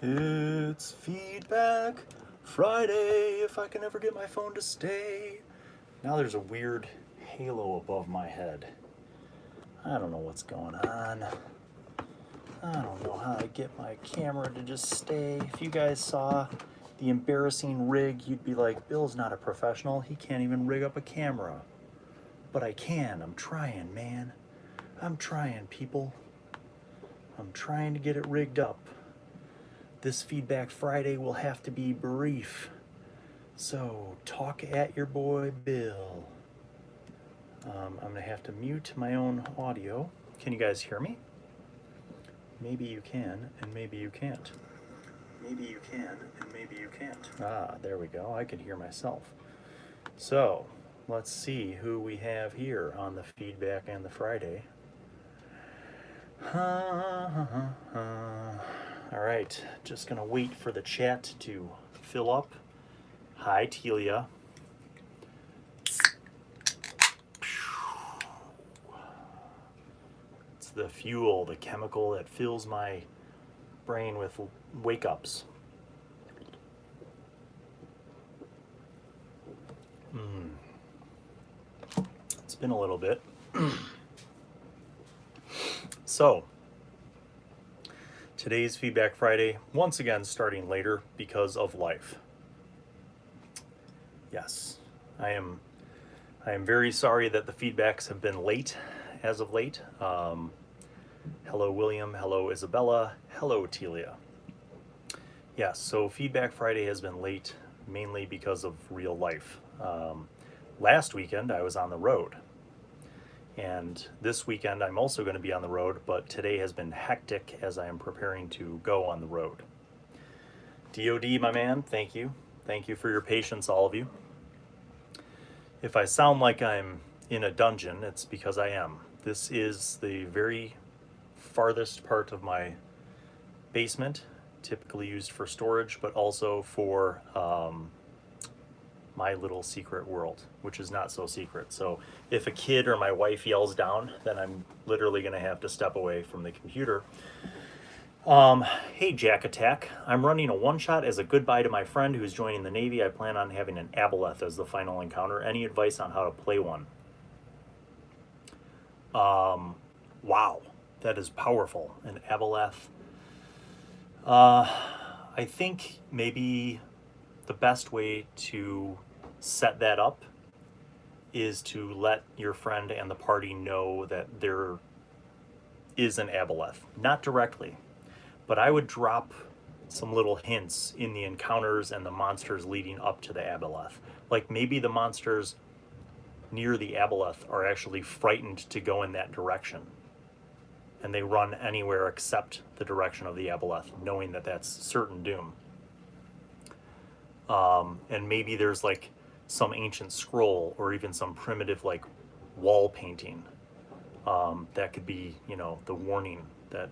It's Feedback Friday, if I can ever get my phone to stay. Now there's a weird halo above my head. I don't know what's going on. I don't know how to get my camera to just stay. If you guys saw the embarrassing rig, you'd be like, Bill's not a professional. He can't even rig up a camera. But I can. I'm trying, man. I'm trying, people. I'm trying to get it rigged up. This Feedback Friday will have to be brief. So, talk at your boy Bill. I'm going to have to mute my own audio. Can you guys hear me? Maybe you can, and maybe you can't. Maybe you can, and maybe you can't. Ah, there we go. I can hear myself. So, let's see who we have here on the Feedback and the Friday. All right, just gonna wait for the chat to fill up. Hi, Telia. It's the fuel, the chemical that fills my brain with wake-ups. It's been a little bit. So, today's Feedback Friday, once again starting later because of life. Yes, I am very sorry that the feedbacks have been late as of late. Hello, William. Hello, Isabella. Hello, Telia. Yes, so Feedback Friday has been late mainly because of real life. Last weekend, I was on the road. And this weekend, I'm also going to be on the road, but today has been hectic as I am preparing to go on the road. DoD, my man, thank you. Thank you for your patience, all of you. If I sound like I'm in a dungeon, it's because I am. This is the very farthest part of my basement, typically used for storage, but also for my little secret world, which is not so secret. So if a kid or my wife yells down, then I'm literally going to have to step away from the computer. Hey, Jack Attack. I'm running a one-shot as a goodbye to my friend who's joining the Navy. I plan on having an aboleth as the final encounter. Any advice on how to play one? Wow, that is powerful. An aboleth. I think maybe the best way to set that up is to let your friend and the party know that there is an aboleth. Not directly, but I would drop some little hints in the encounters and the monsters leading up to the aboleth. Like maybe the monsters near the aboleth are actually frightened to go in that direction, and they run anywhere except the direction of the aboleth, knowing that that's certain doom. And maybe there's like some ancient scroll or even some primitive like wall painting that could be, you know, the warning that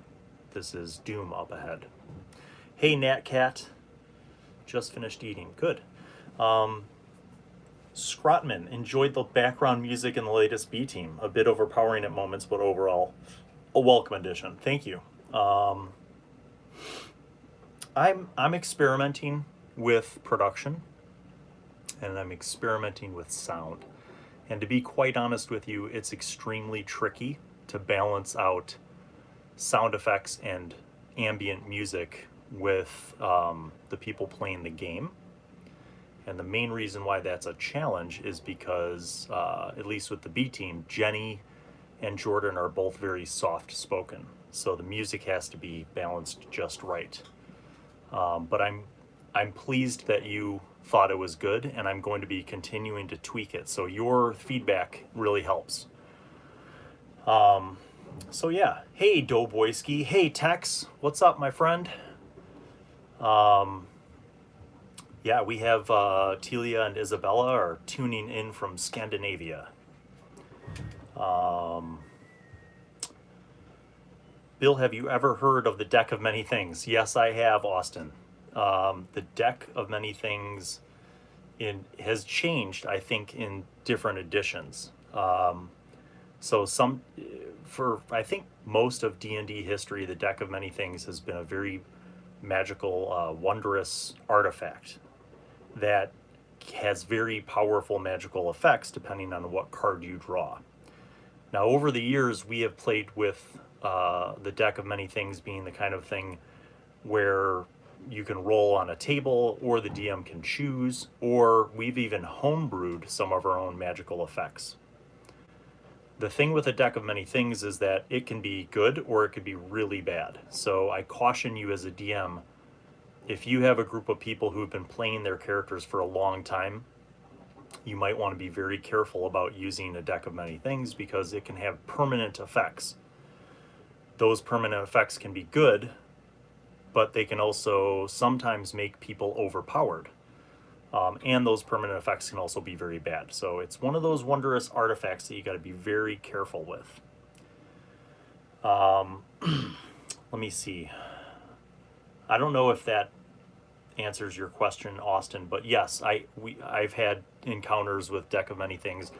this is doom up ahead. Hey, Nat Cat, just finished eating. Good. Scrotman, enjoyed the background music in the latest B Team. A bit overpowering at moments, but overall a welcome addition. Thank you. I'm experimenting with production, and I'm experimenting with sound. And to be quite honest with you, it's extremely tricky to balance out sound effects and ambient music with the people playing the game. And the main reason why that's a challenge is because, at least with the B Team, Jenny and Jordan are both very soft-spoken. So the music has to be balanced just right. But I'm pleased that you thought it was good, and I'm going to be continuing to tweak it. So your feedback really helps. So yeah, hey Doughboyski, hey Tex, what's up, my friend? Yeah, we have Telia and Isabella are tuning in from Scandinavia. Bill, have you ever heard of the Deck of Many Things? Yes, I have, Austin. The Deck of Many Things has changed, I think, in different editions. So for I think most of D&D history, the Deck of Many Things has been a very magical, wondrous artifact that has very powerful magical effects depending on what card you draw. Now, over the years, we have played with the deck of many things being the kind of thing where you can roll on a table, or the DM can choose, or we've even homebrewed some of our own magical effects. The thing with a deck of many things is that it can be good or it could be really bad. So I caution you as a DM, if you have a group of people who've been playing their characters for a long time, you might want to be very careful about using a deck of many things, because it can have permanent effects. Those permanent effects can be good, but they can also sometimes make people overpowered. And those permanent effects can also be very bad. So it's one of those wondrous artifacts that you got to be very careful with. Let me see. I don't know if that answers your question, Austin, but yes, I've had encounters with deck of many things.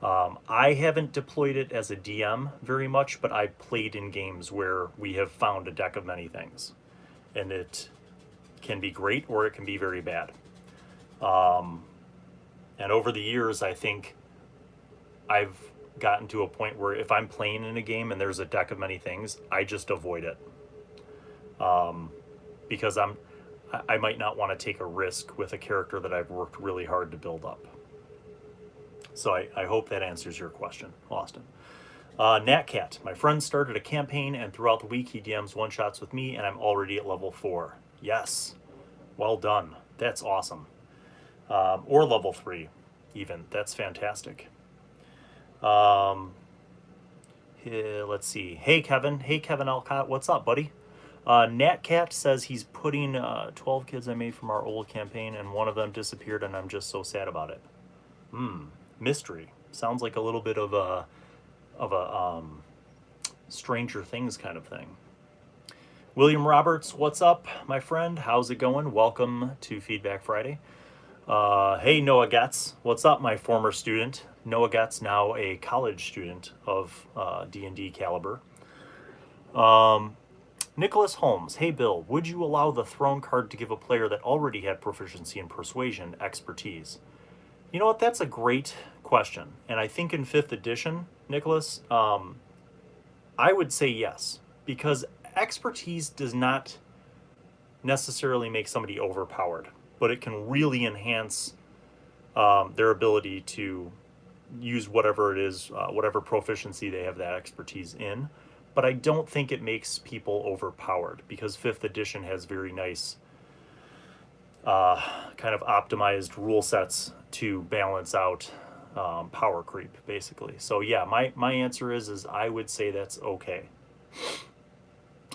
I haven't deployed it as a DM very much, but I played in games where we have found a deck of many things, and it can be great or it can be very bad. And over the years, I think I've gotten to a point where if I'm playing in a game and there's a deck of many things, I just avoid it. Because I might not want to take a risk with a character that I've worked really hard to build up. So I hope that answers your question, Austin. Natcat, my friend started a campaign, and throughout the week he DMs one-shots with me, and I'm already at level 4. Yes, well done. That's awesome. Or level 3, even. That's fantastic. Let's see. Hey, Kevin Alcott, what's up, buddy? Natcat says he's putting 12 kids I made from our old campaign, and one of them disappeared, and I'm just so sad about it. Mystery. Sounds like a little bit of a Stranger Things kind of thing. William Roberts, what's up, my friend? How's it going? Welcome to Feedback Friday. Hey, Noah Getz, what's up, my former student? Noah Getz, now a college student of D&D caliber. Nicholas Holmes, hey Bill, would you allow the throne card to give a player that already had proficiency in persuasion expertise? You know what, that's a great question. And I think in 5th edition, Nicholas, I would say yes. Because expertise does not necessarily make somebody overpowered, but it can really enhance their ability to use whatever it is, whatever proficiency they have that expertise in. But I don't think it makes people overpowered, because 5th edition has very nice kind of optimized rule sets to balance out power creep, basically. So yeah, my answer is I would say that's okay.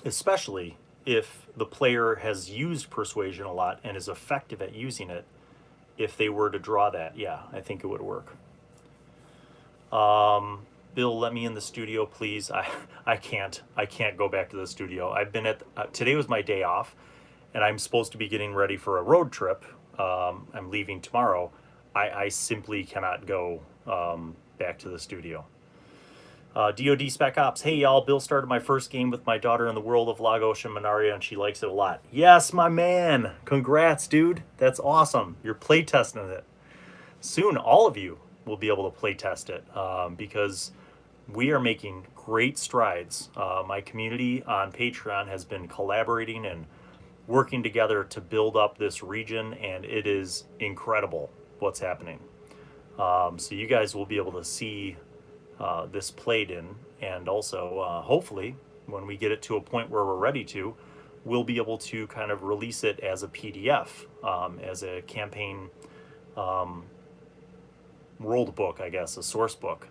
Especially if the player has used persuasion a lot and is effective at using it. If they were to draw that, yeah, I think it would work. Bill, let me in the studio, please. I can't go back to the studio. I've been at today was my day off, and I'm supposed to be getting ready for a road trip. I'm leaving tomorrow. I simply cannot go back to the studio. DoD Spec Ops, hey y'all, Bill started my first game with my daughter in the world of Lagos and Manaria, and she likes it a lot. Yes, my man. Congrats, dude. That's awesome. You're playtesting it. Soon, all of you will be able to playtest it, because we are making great strides. My community on Patreon has been collaborating and working together to build up this region, and it is incredible what's happening. So you guys will be able to see this played in, and also hopefully when we get it to a point where we're ready to, we'll be able to kind of release it as a PDF, as a campaign ruled book, I guess, a source book,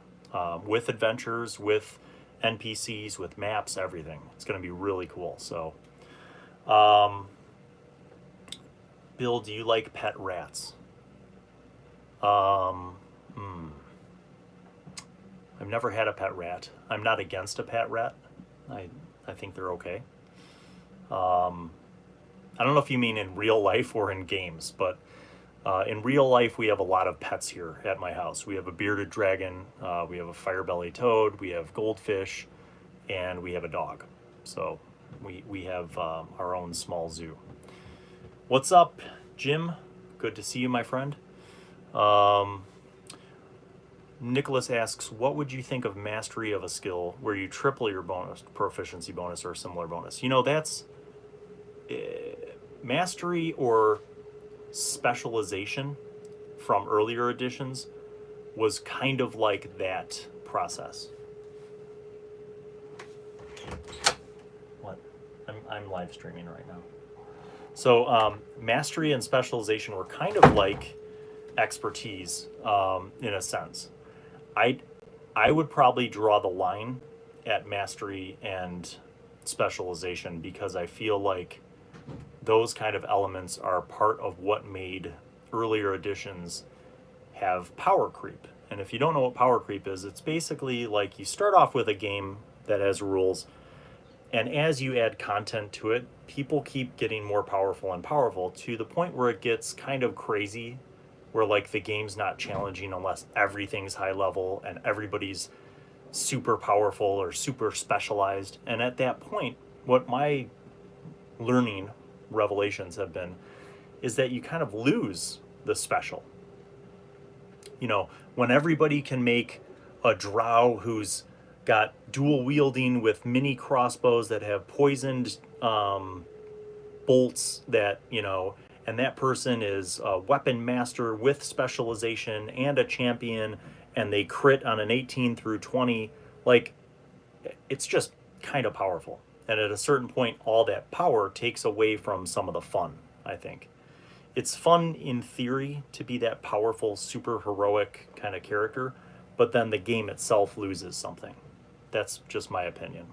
with adventures, with NPCs, with maps, everything. It's going to be really cool. So, Bill, do you like pet rats? I've never had a pet rat. I'm not against a pet rat. I think they're okay. I don't know if you mean in real life or in games, but in real life, we have a lot of pets here at my house. We have a bearded dragon, we have a fire-bellied toad, we have goldfish, and we have a dog. So We have our own small zoo. What's up, Jim? Good to see you, my friend. Nicholas asks, what would you think of mastery of a skill where you triple your bonus, proficiency bonus, or similar bonus? You know, that's mastery or specialization from earlier editions was kind of like that process. What? I'm live streaming right now. So mastery and specialization were kind of like expertise in a sense. I would probably draw the line at mastery and specialization because I feel like those kind of elements are part of what made earlier editions have power creep. And if you don't know what power creep is, it's basically like you start off with a game that has rules, and as you add content to it, people keep getting more powerful and powerful to the point where it gets kind of crazy, where like the game's not challenging unless everything's high level and everybody's super powerful or super specialized. And at that point, what my learning revelations have been is that you kind of lose the special. You know, when everybody can make a drow who's got dual wielding with mini crossbows that have poisoned bolts that, you know, and that person is a weapon master with specialization and a champion, and they crit on an 18 through 20, like, it's just kind of powerful. And at a certain point, all that power takes away from some of the fun, I think. It's fun in theory to be that powerful, super heroic kind of character, but then the game itself loses something. That's just my opinion.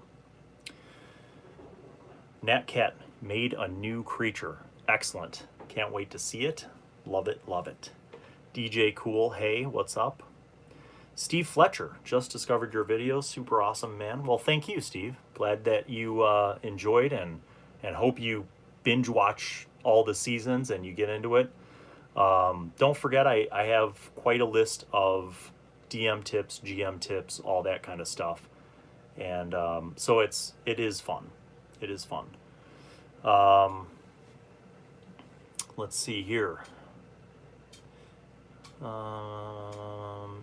Nat Cat made a new creature. Excellent. Can't wait to see it. Love it, love it. DJ Cool, hey, what's up? Steve Fletcher, just discovered your video. Super awesome, man. Well, thank you, Steve. Glad that you enjoyed and hope you binge watch all the seasons and you get into it. Don't forget, I have quite a list of DM tips, GM tips, all that kind of stuff. And so it is fun. It is fun. Let's see here.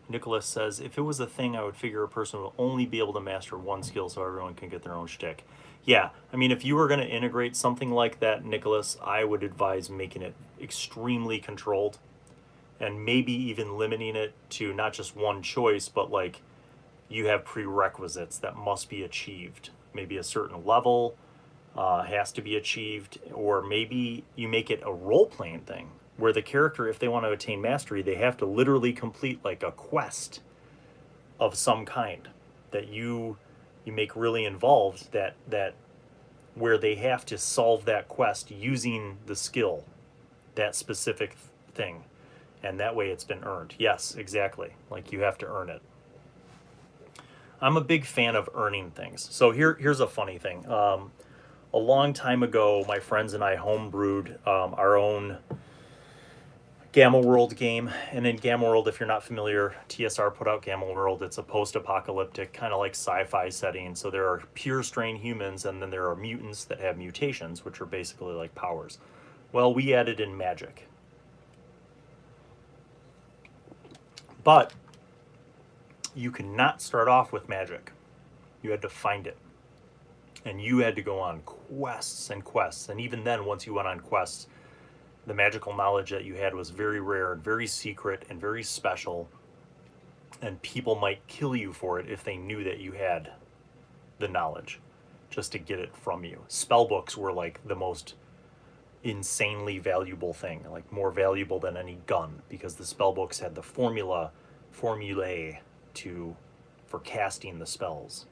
Nicholas says, if it was a thing, I would figure a person would only be able to master one skill so everyone can get their own shtick. Yeah, I mean, if you were going to integrate something like that, Nicholas, I would advise making it extremely controlled and maybe even limiting it to not just one choice, but like you have prerequisites that must be achieved. Maybe a certain level has to be achieved, or maybe you make it a role-playing thing where the character, if they want to attain mastery, they have to literally complete like a quest of some kind that you make really involved, that where they have to solve that quest using the skill, that specific thing, and that way it's been earned. Yes, exactly. Like you have to earn it. I'm a big fan of earning things. So here's a funny thing. A long time ago, my friends and I homebrewed our own Gamma World game. And in Gamma World, if you're not familiar, TSR put out Gamma World. It's a post-apocalyptic, kind of like sci-fi setting. So there are pure strain humans, and then there are mutants that have mutations, which are basically like powers. Well, we added in magic. But you cannot start off with magic. You had to find it. And you had to go on quests and quests. And even then, once you went on quests, the magical knowledge that you had was very rare and very secret and very special. And people might kill you for it if they knew that you had the knowledge, just to get it from you. Spellbooks were like the most insanely valuable thing, like more valuable than any gun, because the spellbooks had the formulae for casting the spells.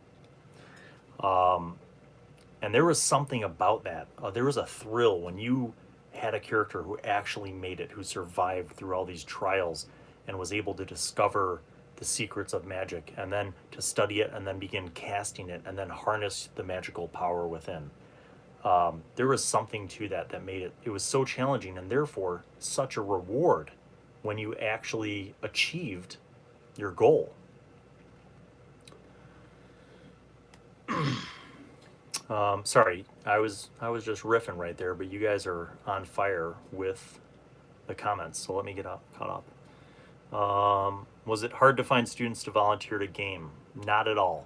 And there was something about that. There was a thrill when you had a character who actually made it, who survived through all these trials and was able to discover the secrets of magic, and then to study it and then begin casting it and then harness the magical power within. There was something to that made it was so challenging, and therefore such a reward when you actually achieved your goal. Sorry, I was just riffing right there, but you guys are on fire with the comments, so let me get caught up. Was it hard to find students to volunteer to game? Not at all.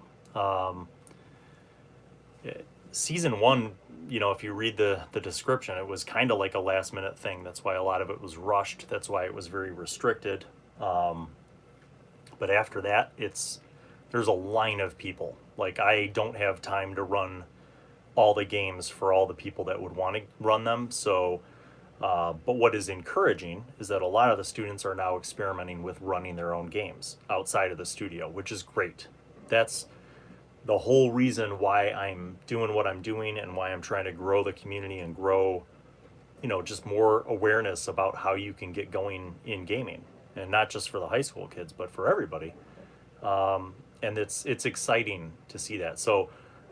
Season 1, if you read the description, it was kind of like a last minute thing. That's why a lot of it was rushed. That's why it was very restricted. But after that, there's a line of people. Like, I don't have time to run all the games for all the people that would want to run them. So, but what is encouraging is that a lot of the students are now experimenting with running their own games outside of the studio, which is great. That's the whole reason why I'm doing what I'm doing and why I'm trying to grow the community and grow, just more awareness about how you can get going in gaming, and not just for the high school kids, but for everybody. And it's exciting to see that. So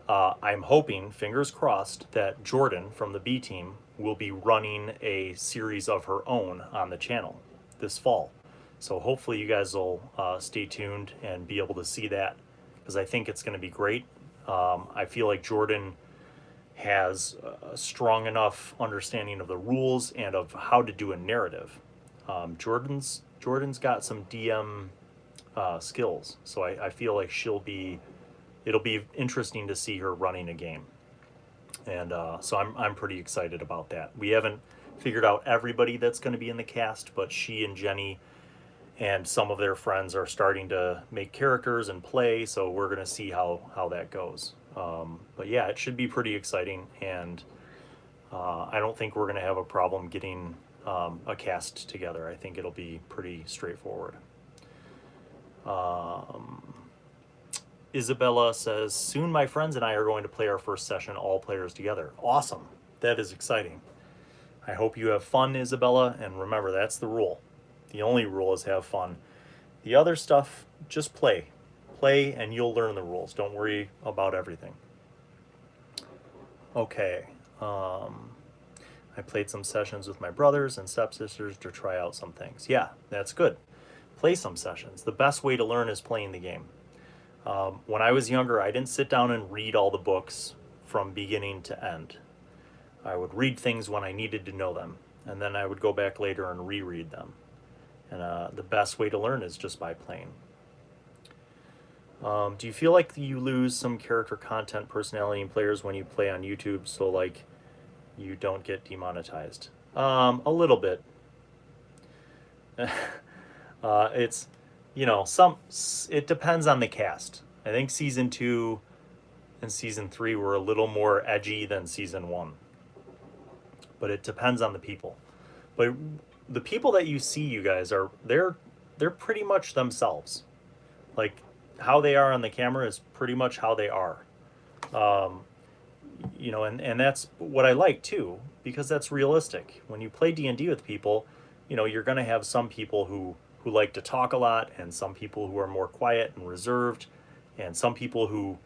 I'm hoping, fingers crossed, that Jordan from the B team will be running a series of her own on the channel this fall. So hopefully you guys will stay tuned and be able to see that, because I think it's going to be great. I feel like Jordan has a strong enough understanding of the rules and of how to do a narrative. Jordan's got some DM skills, so I feel like it'll be interesting to see her running a game. And so I'm pretty excited about that. We haven't figured out everybody that's going to be in the cast, but she and Jenny and some of their friends are starting to make characters and play, so we're going to see how that goes. But yeah, it should be pretty exciting, and I don't think we're going to have a problem getting a cast together. I think it'll be pretty straightforward. Isabella says, soon my friends and I are going to play our first session, all players together. Awesome. That is exciting. I hope you have fun, Isabella, and remember, that's the rule. The only rule is have fun. The other stuff, just play. Play and you'll learn the rules. Don't worry about everything. Okay. I played some sessions with my brothers and stepsisters to try out some things. Yeah, that's good. Play some sessions. The best way to learn is playing the game. When I was younger, I didn't sit down and read all the books from beginning to end. I would read things when I needed to know them, and then I would go back later and reread them. And the best way to learn is just by playing. Do you feel like you lose some character content, personality, and players when you play on YouTube, so like you don't get demonetized? A little bit. It's, it depends on the cast. I think season 2 and season 3 were a little more edgy than season 1. But it depends on the people. But the people that you see, you guys, they're pretty much themselves. Like, how they are on the camera is pretty much how they are. And that's what I like too, because that's realistic. When you play D&D with people, you're going to have some people who like to talk a lot, and some people who are more quiet and reserved, and some people who,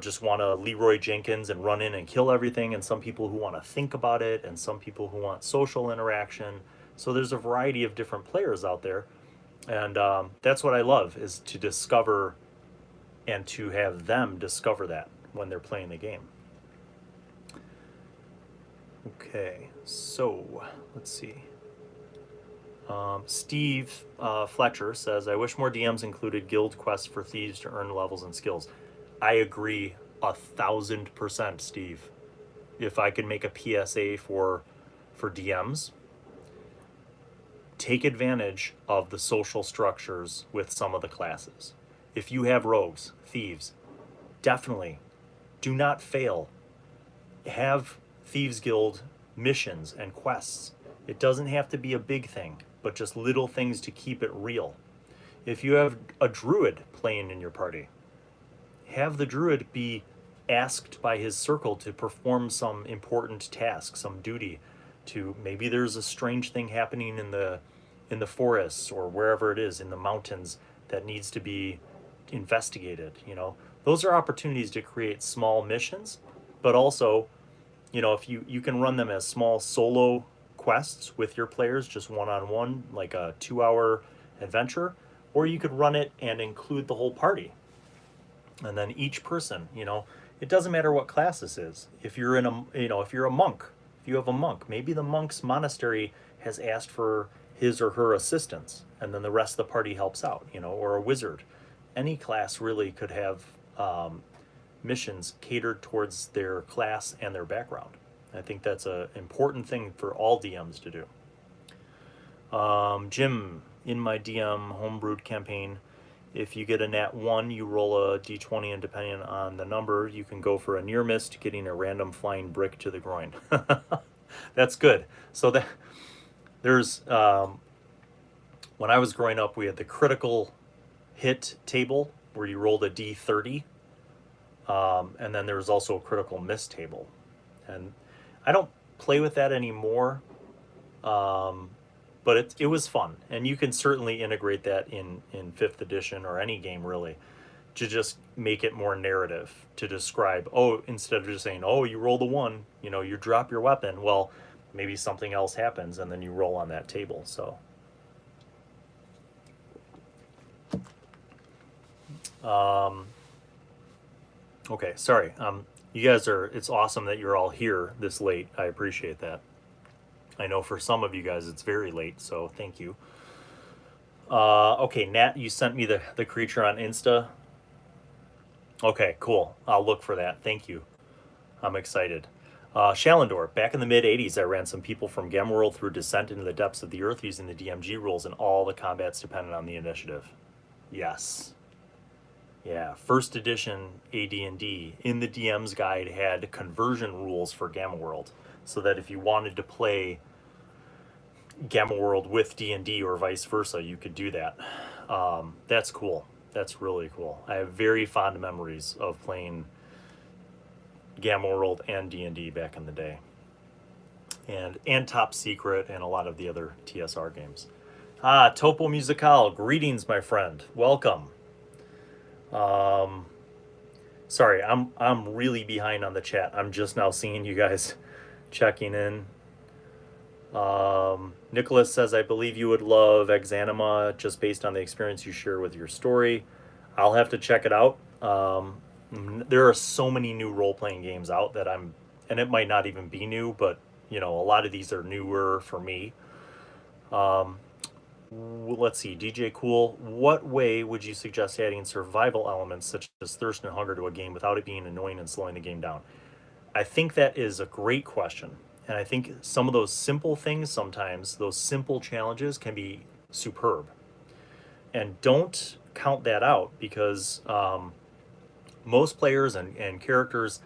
just want to Leroy Jenkins and run in and kill everything, and some people who want to think about it, and some people who want social interaction. So there's a variety of different players out there, and that's what I love, is to discover and to have them discover that when they're playing the game. Okay, so let's see. Steve Fletcher says, I wish more DMs included guild quests for thieves to earn levels and skills. I agree 1,000%, Steve. If I could make a PSA for DMs, take advantage of the social structures with some of the classes. If you have rogues, thieves, definitely do not fail. Have Thieves Guild missions and quests. It doesn't have to be a big thing, but just little things to keep it real. If you have a druid playing in your party, have the druid be asked by his circle to perform some important task, some duty. To maybe there's a strange thing happening in the forests or wherever it is in the mountains that needs to be investigated. Those are opportunities to create small missions, but also, if you can run them as small solo quests with your players, just one-on-one, like a 2-hour adventure, or you could run it and include the whole party. And then each person, It doesn't matter what class this is. If you're in a, if you're a monk, if you have a monk, maybe the monk's monastery has asked for his or her assistance, and then the rest of the party helps out, or a wizard. Any class really could have missions catered towards their class and their background. I think that's an important thing for all DMs to do. Jim, in my DM homebrewed campaign, if you get a nat 1, you roll a d20, and depending on the number, you can go for a near miss to getting a random flying brick to the groin. That's good. So there's, when I was growing up, we had the critical hit table where you rolled a d30, and then there was also a critical miss table. And I don't play with that anymore, but it was fun, and you can certainly integrate that in 5th edition or any game really, to just make it more narrative, to describe, instead of just saying, you rolled a 1, you drop your weapon, well, maybe something else happens and then you roll on that table. So okay, sorry, you guys it's awesome that you're all here this late. I appreciate that. I know for some of you guys it's very late, so thank you. Okay, Nat, you sent me the creature on Insta. Okay, cool. I'll look for that. Thank you. I'm excited. Shalendor, back in the mid-'80s, I ran some people from Gamma World through Descent into the Depths of the Earth using the DMG rules, and all the combat's dependent on the initiative. Yes. Yeah, 1st edition AD&D in the DM's guide had conversion rules for Gamma World, so that if you wanted to play Gamma World with D&D or vice versa, you could do that. That's cool. That's really cool. I have very fond memories of playing Gamma World and D&D back in the day, and Top Secret and a lot of the other TSR games. TopoMusicale, greetings, my friend. Welcome. Sorry, I'm really behind on the chat. I'm just now seeing you guys checking in. Nicholas says, I believe you would love Exanima just based on the experience you share with your story. I'll have to check it out. There are so many new role-playing games out that and it might not even be new, but a lot of these are newer for me. Let's see, DJ Cool, what way would you suggest adding survival elements such as thirst and hunger to a game without it being annoying and slowing the game down? I think that is a great question. And I think some of those simple things sometimes, those simple challenges can be superb. And don't count that out, because most players and characters,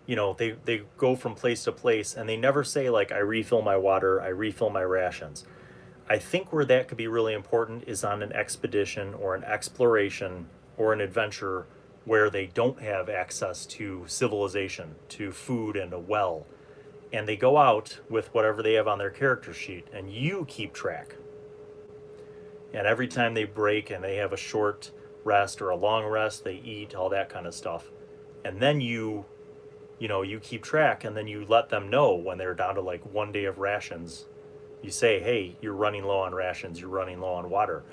they go from place to place and they never say, like, I refill my water, I refill my rations. I think where that could be really important is on an expedition or an exploration or an adventure where they don't have access to civilization, to food and a well. And they go out with whatever they have on their character sheet, and you keep track. And every time they break and they have a short rest or a long rest, they eat, all that kind of stuff. And then you keep track, and then you let them know when they're down to like 1 day of rations. You say, hey, you're running low on rations, you're running low on water.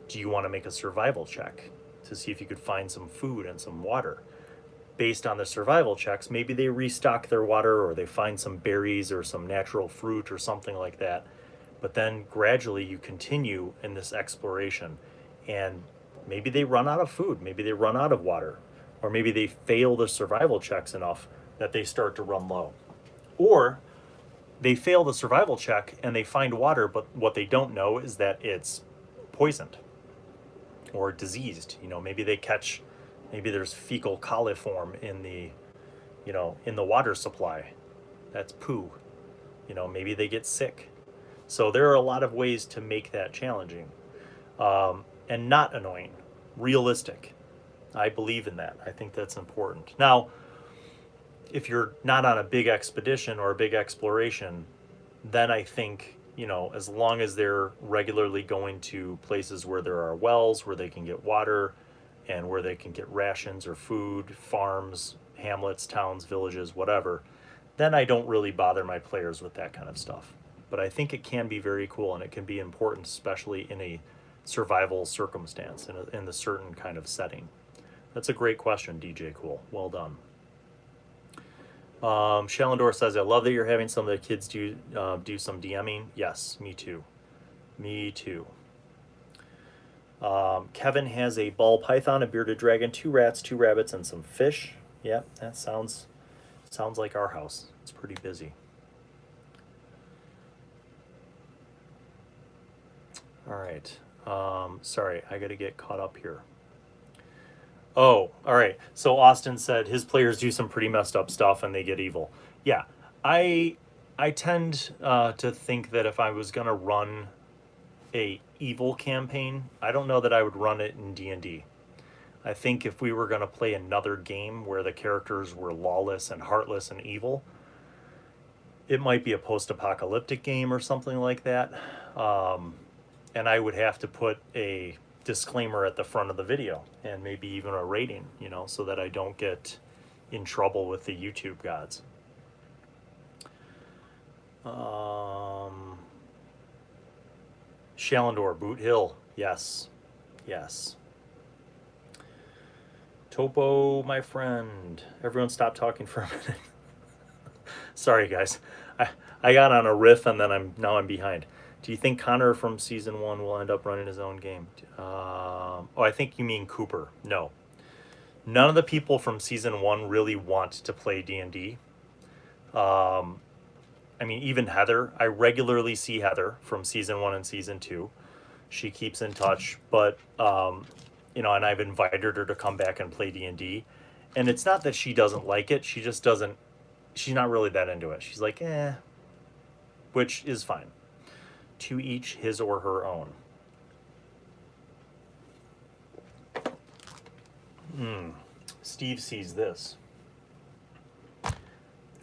Do you want to make a survival check to see if you could find some food and some water? Based on the survival checks, maybe they restock their water, or they find some berries or some natural fruit or something like that. But then gradually you continue in this exploration, and maybe they run out of food, maybe they run out of water, or maybe they fail the survival checks enough that they start to run low. Or they fail the survival check and they find water, but what they don't know is that it's poisoned or diseased. Maybe there's fecal coliform in the water supply. That's poo. Maybe they get sick. So there are a lot of ways to make that challenging, and not annoying, realistic. I believe in that. I think that's important. Now, if you're not on a big expedition or a big exploration, then I think, as long as they're regularly going to places where there are wells, where they can get water, and where they can get rations or food, farms, hamlets, towns, villages, whatever, then I don't really bother my players with that kind of stuff. But I think it can be very cool, and it can be important, especially in a survival circumstance, in the certain kind of setting. That's a great question, DJ Cool. Well done. Shalendor says, I love that you're having some of the kids do some DMing. Yes, me too. Me too. Kevin has a ball python, a bearded dragon, 2 rats, 2 rabbits, and some fish. Yep, that sounds like our house. It's pretty busy. All right. Sorry, I got to get caught up here. Oh, all right. So Austin said his players do some pretty messed up stuff and they get evil. Yeah, I tend to think that if I was gonna run a evil campaign, I don't know that I would run it in D&D. I think if we were gonna play another game where the characters were lawless and heartless and evil, it might be a post-apocalyptic game or something like that. And I would have to put a disclaimer at the front of the video and maybe even a rating, you know, so that I don't get in trouble with the YouTube gods. Shalendor, Boot Hill, yes, yes. Topo, my friend, everyone stop talking for a minute. Sorry guys, I got on a riff and then I'm behind. Do you think Connor from season 1 will end up running his own game? Oh, I think you mean Cooper. No. None of the people from season 1 really want to play D&D. I mean, even Heather. I regularly see Heather from season 1 and season 2. She keeps in touch, but, you know, and I've invited her to come back and play D&D. And it's not that she doesn't like it. She just doesn't, she's not really that into it. She's like, which is fine. To each his or her own. Steve sees this.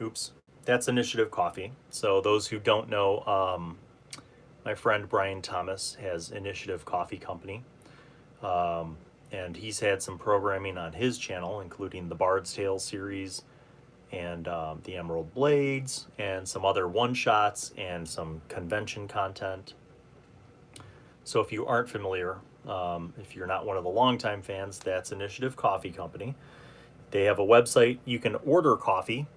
Oops. That's Initiative Coffee. So those who don't know, my friend Brian Thomas has Initiative Coffee Company. And he's had some programming on his channel, including the Bard's Tale series, and the Emerald Blades, and some other one-shots, and some convention content. So if you aren't familiar, if you're not one of the longtime fans, that's Initiative Coffee Company. They have a website. You can order coffee.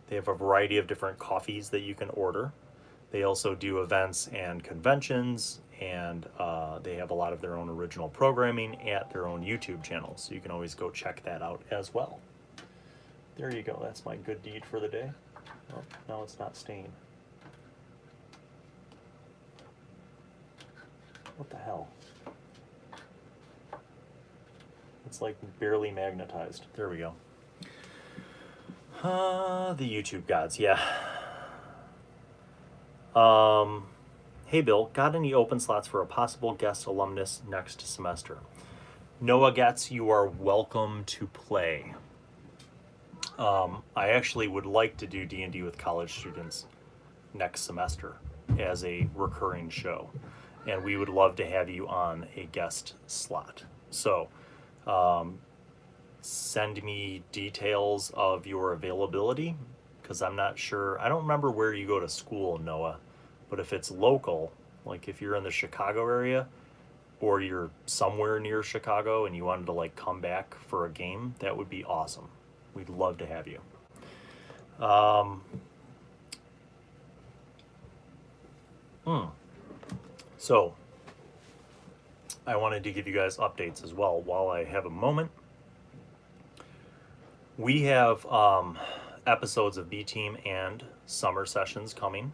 They have a variety of different coffees that you can order. They also do events and conventions, and they have a lot of their own original programming at their own YouTube channel. So you can always go check that out as well. There you go, that's my good deed for the day. Oh, no, it's not staying. What the hell? It's like barely magnetized. There we go. The YouTube gods, yeah. Hey Bill, got any open slots for a possible guest alumnus next semester? Noah Getz, you are welcome to play. I actually would like to do D&D with college students next semester as a recurring show, and we would love to have you on a guest slot. So send me details of your availability, because I'm not sure. I don't remember where you go to school, Noah, but if it's local, like if you're in the Chicago area or you're somewhere near Chicago and you wanted to like come back for a game, that would be awesome. We'd love to have you. So I wanted to give you guys updates as well while I have a moment. We have episodes of B Team and Summer Sessions coming.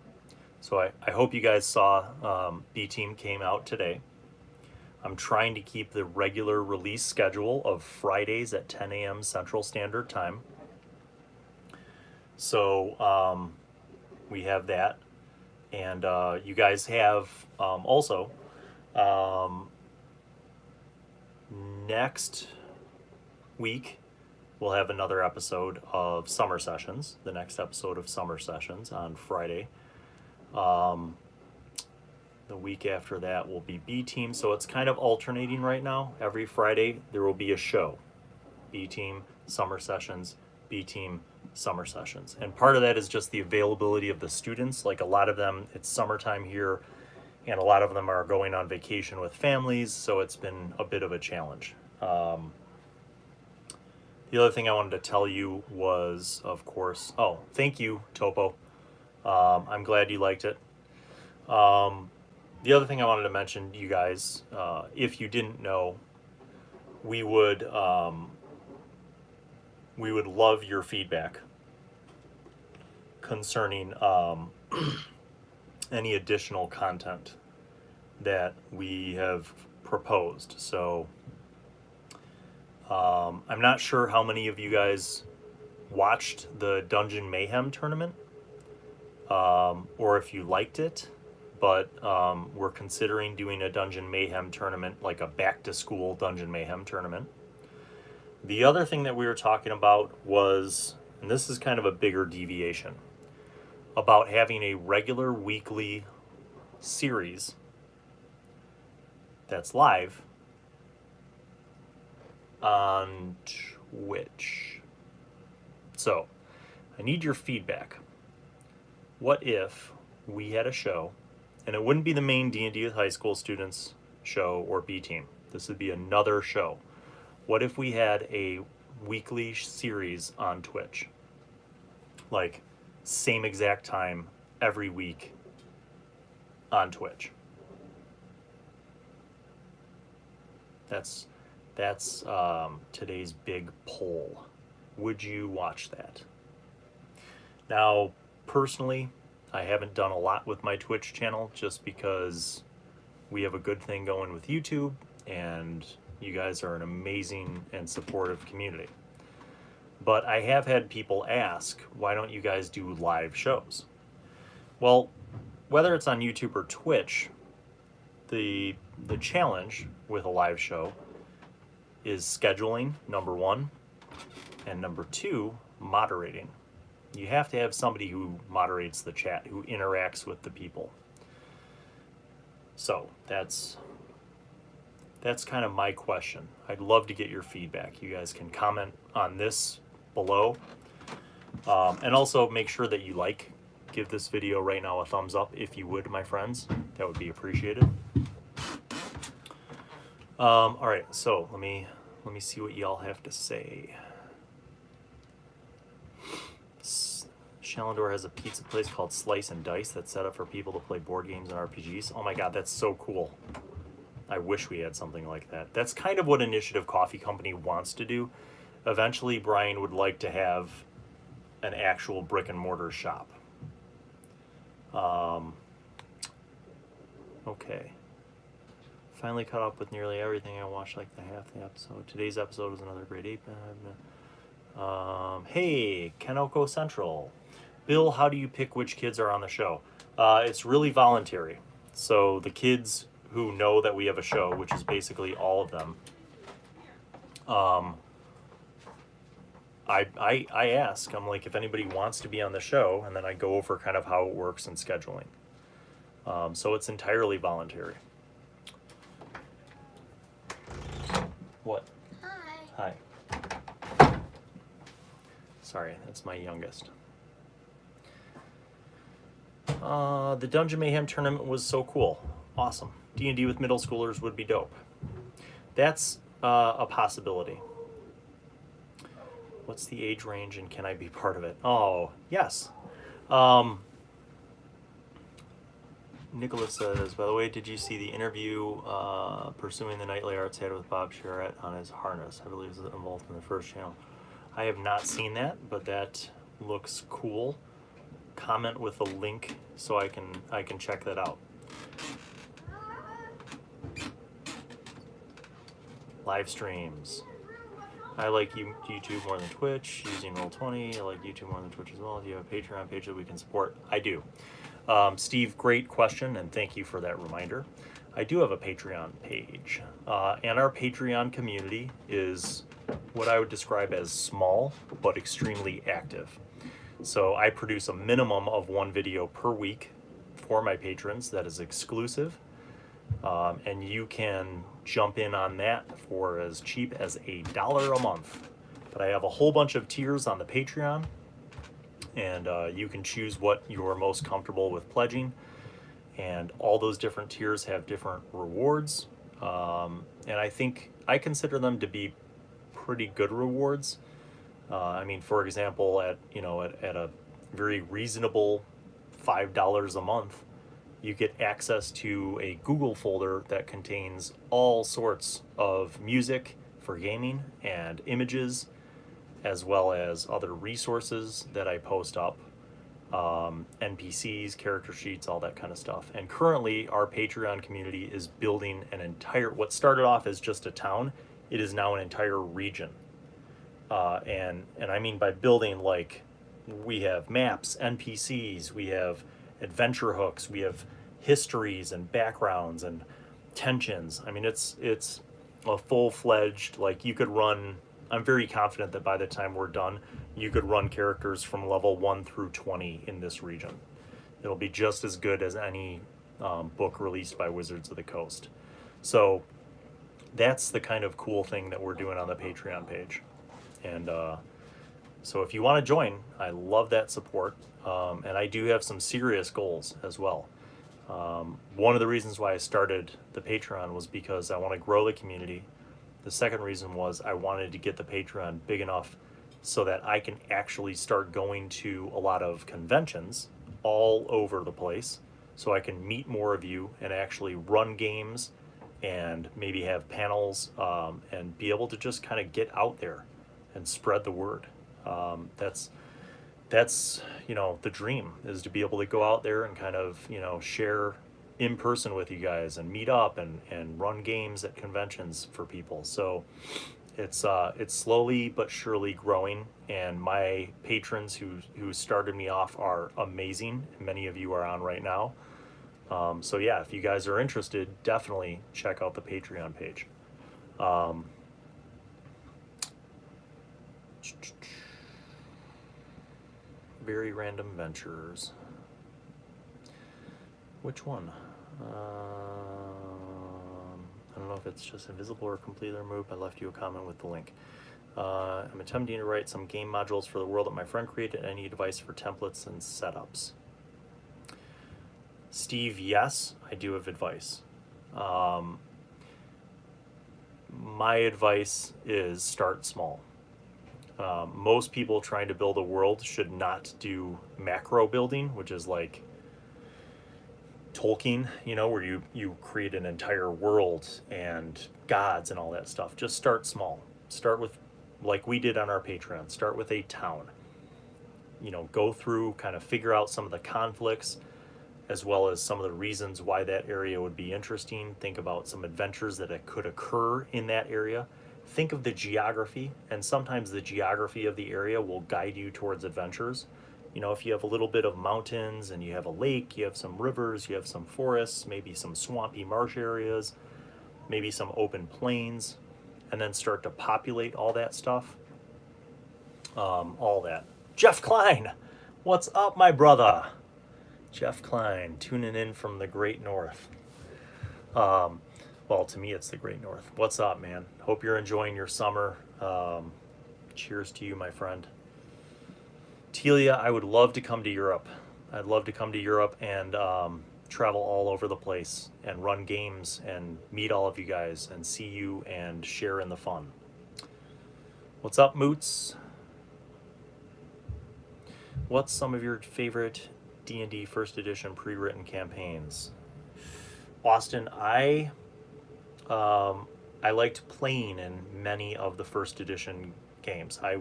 So I hope you guys saw B Team came out today. I'm trying to keep the regular release schedule of Fridays at 10 a.m. Central Standard Time. So we have that. And you guys have also next week we'll have another episode of Summer Sessions, the next episode of Summer Sessions on Friday. The week after that will be B Team, so it's kind of alternating right now. Every Friday there will be a show. B Team, Summer Sessions, B Team, Summer Sessions. And part of that is just the availability of the students. Like a lot of them, it's summertime here, and a lot of them are going on vacation with families, so it's been a bit of a challenge. The other thing I wanted to tell you was, of course, oh, thank you, Topo. I'm glad you liked it. The other thing I wanted to mention to you guys, if you didn't know, we would love your feedback concerning any additional content that we have proposed. So I'm not sure how many of you guys watched the Dungeon Mayhem tournament, or if you liked it, but we're considering doing a Dungeon Mayhem tournament, like a back-to-school Dungeon Mayhem tournament. The other thing that we were talking about was, and this is kind of a bigger deviation, about having a regular weekly series that's live on Twitch. So, I need your feedback. What if we had a show, and it wouldn't be the main D&D with high school students show or B team. This would be another show. What if we had a weekly series on Twitch? Like, same exact time every week on Twitch. That's today's big poll. Would you watch that? Now, personally, I haven't done a lot with my Twitch channel just because we have a good thing going with YouTube, and you guys are an amazing and supportive community. But I have had people ask, why don't you guys do live shows? Well, whether it's on YouTube or Twitch, the challenge with a live show is scheduling, number one, and number two, moderating. You have to have somebody who moderates the chat, who interacts with the people. So that's kind of my question. I'd love to get your feedback. You guys can comment on this below. And also make sure that you give this video right now a thumbs up if you would, my friends. That would be appreciated. All right, so let me see what y'all have to say. Shallandor has a pizza place called Slice and Dice that's set up for people to play board games and RPGs. Oh my god, that's so cool. I wish we had something like that. That's kind of what Initiative Coffee Company wants to do. Eventually, Brian would like to have an actual brick and mortar shop. Okay. Finally caught up with nearly everything. I watched like half the episode. Today's episode was another great 8. Hey, Kanoko Central. Bill, how do you pick which kids are on the show? It's really voluntary. So the kids who know that we have a show, which is basically all of them, I ask, I'm like, if anybody wants to be on the show, and then I go over kind of how it works in scheduling. So it's entirely voluntary. What? Hi. Hi. Sorry, that's my youngest. The Dungeon Mayhem tournament was so cool. Awesome. D&D with middle schoolers would be dope. That's a possibility. What's the age range and can I be part of it? Oh, yes. Nicholas says, by the way, did you see the interview Pursuing the Knightly Arts had with Bob Charrette on his harness? I believe it was involved in the first channel. I have not seen that, but that looks cool. Comment with a link so I can check that out. Live streams. I like YouTube more than Twitch, using Roll20. I like YouTube more than Twitch as well. Do you have a Patreon page that we can support? I do. Steve, great question, and thank you for that reminder. I do have a Patreon page, and our Patreon community is what I would describe as small, but extremely active. So I produce a minimum of 1 video per week for my patrons that is exclusive, and you can jump in on that for as cheap as $1 a month. But I have a whole bunch of tiers on the Patreon, and you can choose what you're most comfortable with pledging, and all those different tiers have different rewards, and I consider them to be pretty good rewards. I mean, for example, at a very reasonable $5 a month, you get access to a Google folder that contains all sorts of music for gaming and images, as well as other resources that I post up, NPCs, character sheets, all that kind of stuff. And currently, our Patreon community is building an entire, what started off as just a town, it is now an entire region. And I mean by building, like, we have maps, NPCs, we have adventure hooks, we have histories and backgrounds and tensions. I mean, it's a full-fledged, like, you could run, I'm very confident that by the time we're done, you could run characters from level 1 through 20 in this region. It'll be just as good as any book released by Wizards of the Coast. So that's the kind of cool thing that we're doing on the Patreon page. And so if you want to join, I love that support. And I do have some serious goals as well. One of the reasons why I started the Patreon was because I want to grow the community. The second reason was I wanted to get the Patreon big enough so that I can actually start going to a lot of conventions all over the place, so I can meet more of you and actually run games and maybe have panels, and be able to just kind of get out there and spread the word. That's the dream, is to be able to go out there and kind of share in person with you guys and meet up and run games at conventions for people. So it's slowly but surely growing, and my patrons who started me off are amazing. Many of you are on right now. So yeah, if you guys are interested, definitely check out the Patreon page. Very random ventures. Which one? I don't know if it's just invisible or completely removed. I left you a comment with the link. I'm attempting to write some game modules for the world that my friend created. I need a device for templates and setups. Steve, yes, I do have advice. My advice is start small. Most people trying to build a world should not do macro building, which is like Tolkien, where you create an entire world and gods and all that stuff. Just start small. Start with, like we did on our Patreon, start with a town. Go through, kind of figure out some of the conflicts, as well as some of the reasons why that area would be interesting. Think about some adventures that could occur in that area. Think of the geography, and sometimes the geography of the area will guide you towards adventures. If you have a little bit of mountains and you have a lake, you have some rivers, you have some forests, maybe some swampy marsh areas, maybe some open plains, and then start to populate all that stuff. All that. Jeff Klein, what's up, my brother? Jeff Klein, tuning in from the Great North. Well, to me, it's the Great North. What's up, man? Hope you're enjoying your summer. Cheers to you, my friend. Telia, I would love to come to Europe. I'd love to come to Europe and travel all over the place and run games and meet all of you guys and see you and share in the fun. What's up, Moots? What's some of your favorite D&D first edition pre-written campaigns? Austin, I liked playing in many of the first edition games. I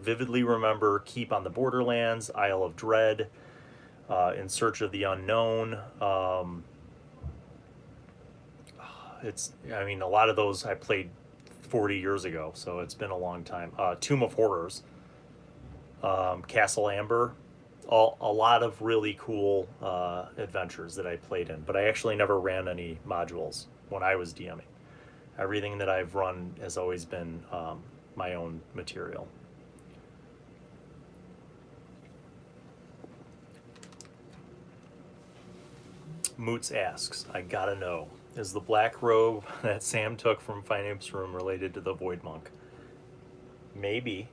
vividly remember Keep on the Borderlands, Isle of Dread, In Search of the Unknown. A lot of those I played 40 years ago, so it's been a long time. Tomb of Horrors, Castle Amber, a lot of really cool adventures that I played in, but I actually never ran any modules when I was DMing. Everything that I've run has always been my own material. Moots asks, I gotta know, is the black robe that Sam took from Finance Room related to the Void Monk? Maybe.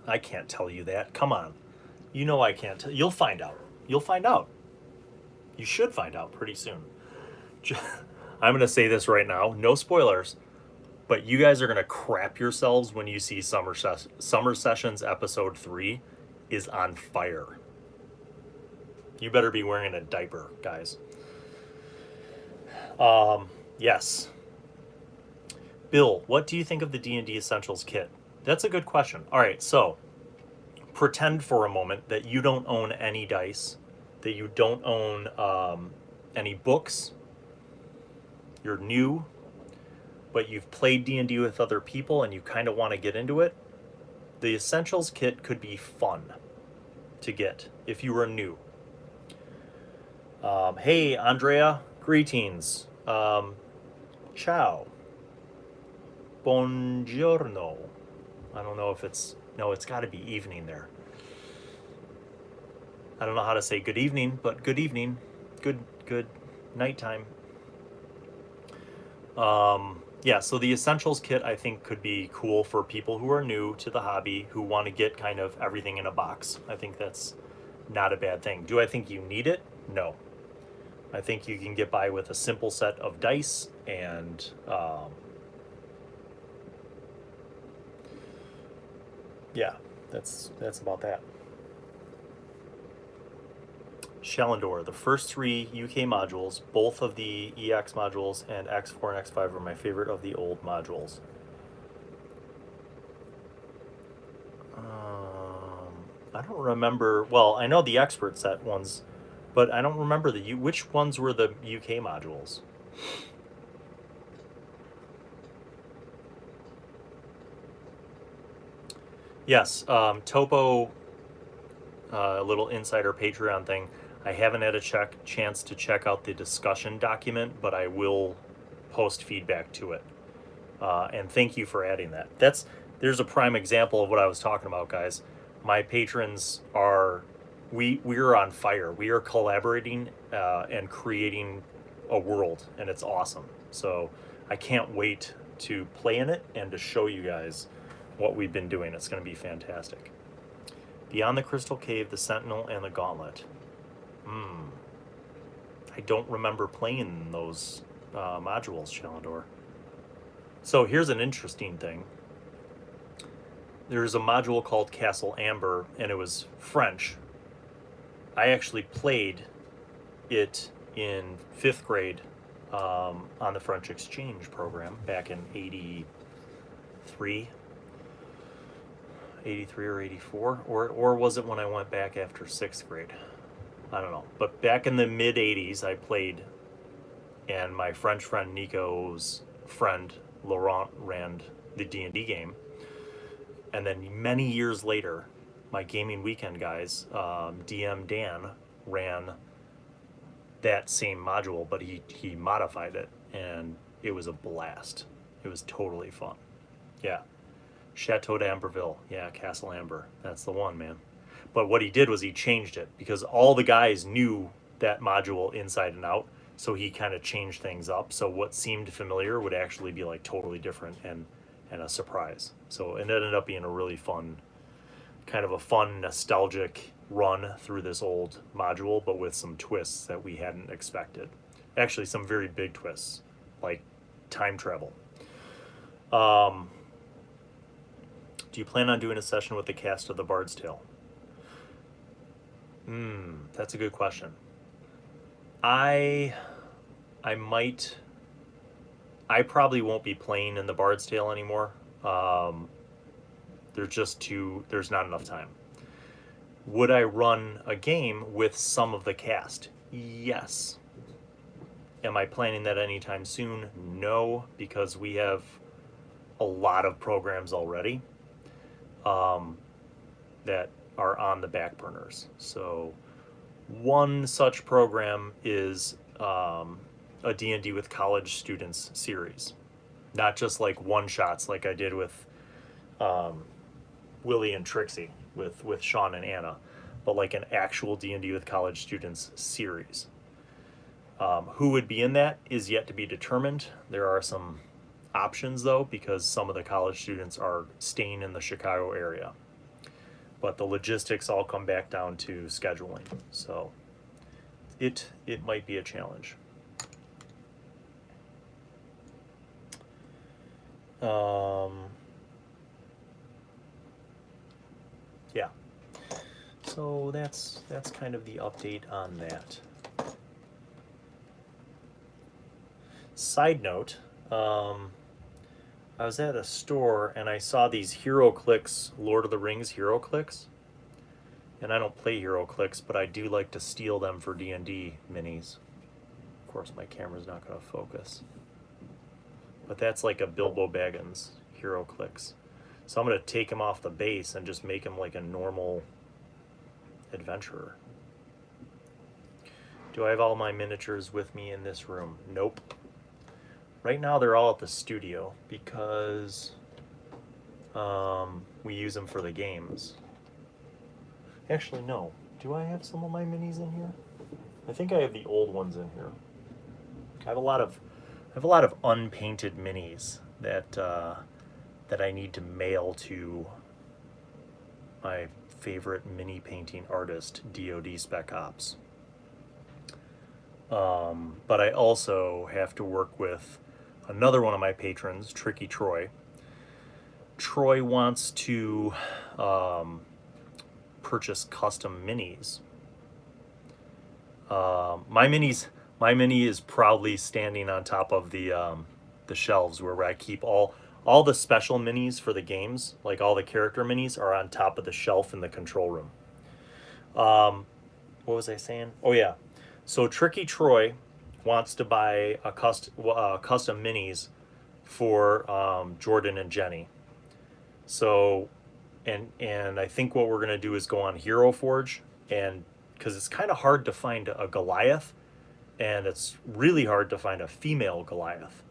I can't tell you that. Come on. I can't you'll find out. You'll find out. You should find out pretty soon. I'm going to say this right now. No spoilers. But you guys are going to crap yourselves when you see Summer Sessions episode 3 is on fire. You better be wearing a diaper, guys. Yes. Bill, what do you think of the D&D Essentials kit? That's a good question. All right, so pretend for a moment that you don't own any dice, that you don't own any books. You're new, but you've played D&D with other people and you kind of want to get into it. The Essentials kit could be fun to get if you were new. Hey, Andrea, greetings. Ciao. Buongiorno. I don't know if it's... No, it's got to be evening there. I don't know how to say good evening, but good evening. Good nighttime. Yeah, so the Essentials kit I think could be cool for people who are new to the hobby, who want to get kind of everything in a box. I think that's not a bad thing. Do I think you need it? No. I think you can get by with a simple set of dice and yeah, that's about that. Shalendor, the first 3 UK modules, both of the EX modules and X4 and X5 are my favorite of the old modules. I don't remember, well, I know the expert set ones, but I don't remember which ones were the UK modules. Yes, Topo, a little insider Patreon thing. I haven't had a chance to check out the discussion document, but I will post feedback to it. And thank you for adding that. There's a prime example of what I was talking about, guys. My patrons are, we're on fire. We are collaborating and creating a world, and it's awesome. So I can't wait to play in it and to show you guys what we've been doing. It's going to be fantastic. Beyond the Crystal Cave, the Sentinel, and the Gauntlet. I don't remember playing those modules, Shalendor. So here's an interesting thing. There's a module called Castle Amber, and it was French. I actually played it in 5th grade on the French exchange program back in 83 or 84, or was it when I went back after 6th grade? I don't know. But back in the mid 80s, I played, and my French friend Nico's friend Laurent ran the D&D game. And then many years later, my gaming weekend guys, DM Dan, ran that same module, but he modified it, and it was a blast. It was totally fun. Yeah. Chateau d'Amberville. Yeah, Castle Amber. That's the one, man. But what he did was he changed it, because all the guys knew that module inside and out, so he kind of changed things up. So what seemed familiar would actually be like totally different and a surprise. So it ended up being a really fun, kind of a fun, nostalgic run through this old module, but with some twists that we hadn't expected. Actually, some very big twists, like time travel. Do you plan on doing a session with the cast of The Bard's Tale? That's a good question. I probably won't be playing in The Bard's Tale anymore. There's not enough time. Would I run a game with some of the cast? Yes. Am I planning that anytime soon? No, because we have a lot of programs already that are on the back burners. So one such program is a D&D with college students series. Not just like one-shots like I did with Willie and Trixie, with Sean and Anna, but like an actual D&D with college students series. Who would be in that is yet to be determined. There are some options though, because some of the college students are staying in the Chicago area. But the logistics all come back down to scheduling. So it might be a challenge. Yeah. So that's kind of the update on that. Side note, I was at a store and I saw these HeroClix Lord of the Rings HeroClix. And I don't play HeroClix, but I do like to steal them for D&D minis. Of course, my camera's not going to focus. But that's like a Bilbo Baggins HeroClix. So I'm going to take him off the base and just make him like a normal adventurer. Do I have all my miniatures with me in this room? Nope. Right now they're all at the studio because we use them for the games. Actually, no. Do I have some of my minis in here? I think I have the old ones in here. I have a lot of unpainted minis that that I need to mail to my favorite mini painting artist, DoD Spec Ops. But I also have to work with another one of my patrons, Tricky Troy. Troy wants to purchase custom minis. My mini is proudly standing on top of the shelves where I keep all the special minis for the games, like all the character minis, are on top of the shelf in the control room. What was I saying? Oh yeah, so Tricky Troy wants to buy a custom minis for Jordan and Jenny. So, and I think what we're gonna do is go on Hero Forge, and because it's kind of hard to find a Goliath, and it's really hard to find a female Goliath.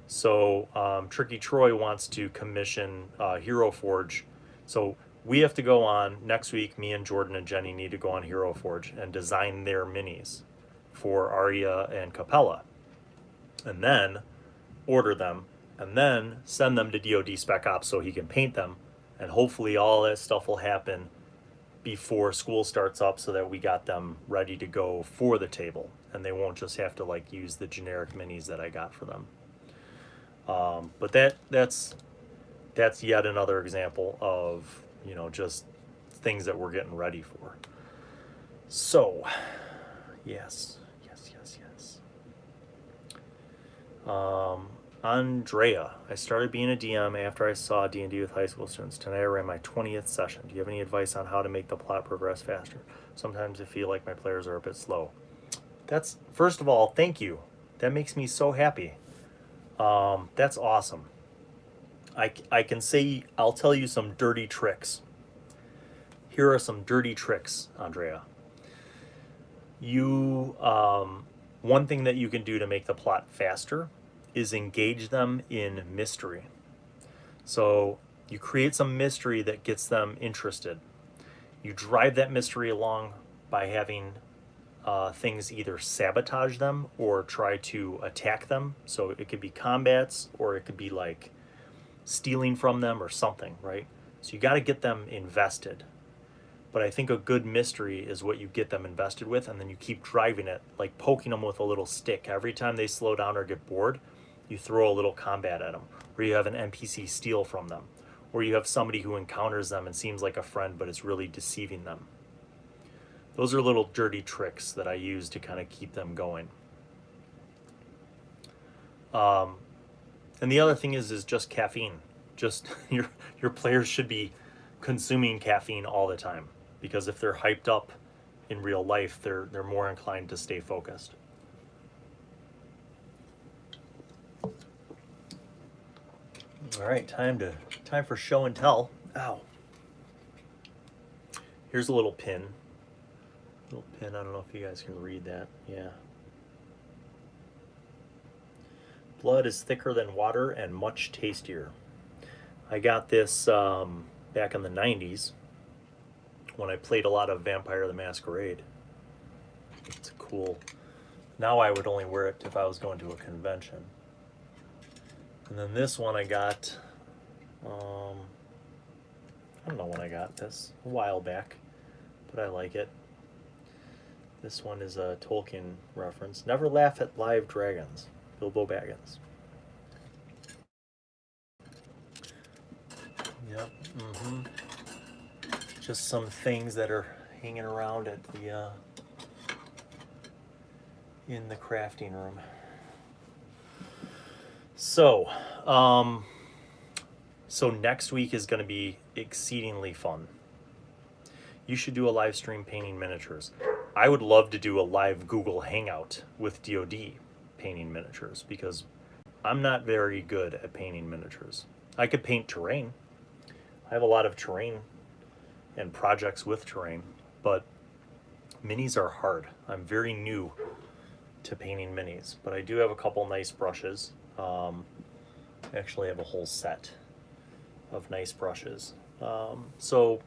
So Tricky Troy wants to commission Hero Forge. So we have to go on next week. Me and Jordan and Jenny need to go on Hero Forge and design their minis for Arya and Capella, and then order them, and then send them to DoD Spec Ops so he can paint them, and hopefully all that stuff will happen before school starts up so that we got them ready to go for the table, and they won't just have to like use the generic minis that I got for them. But that's yet another example of, you know, just things that we're getting ready for. So, yes. Andrea, I started being a DM after I saw D&D with high school students. Tonight I ran my 20th session. Do you have any advice on how to make the plot progress faster? Sometimes I feel like my players are a bit slow. That's, first of all, thank you. That makes me so happy. That's awesome. I can say, I'll tell you some dirty tricks. Here are some dirty tricks, Andrea. One thing that you can do to make the plot faster is engage them in mystery. So you create some mystery that gets them interested. You drive that mystery along by having things either sabotage them or try to attack them. So it could be combats, or it could be like stealing from them or something, right? So you got to get them invested. But I think a good mystery is what you get them invested with, and then you keep driving it, like poking them with a little stick. Every time they slow down or get bored, you throw a little combat at them, or you have an NPC steal from them, or you have somebody who encounters them and seems like a friend but is really deceiving them. Those are little dirty tricks that I use to kind of keep them going. And the other thing is just caffeine. Just your players should be consuming caffeine all the time, because if they're hyped up in real life, they're more inclined to stay focused. All right, time for show and tell. Ow. Here's a little pin. I don't know if you guys can read that. Yeah. Blood is thicker than water and much tastier. I got this back in the 90s when I played a lot of Vampire the Masquerade. It's cool. Now I would only wear it if I was going to a convention. And then this one I got, I don't know when I got this, a while back, but I like it. This one is a Tolkien reference. Never laugh at live dragons. Bilbo Baggins. Yep. Just some things that are hanging around at the in the crafting room. So, so next week is going to be exceedingly fun. You should do a live stream painting miniatures. I would love to do a live Google Hangout with DoD painting miniatures, because I'm not very good at painting miniatures. I could paint terrain. I have a lot of terrain and projects with terrain, but minis are hard. I'm very new to painting minis, but I do have a couple nice brushes. I actually have a whole set of nice brushes. So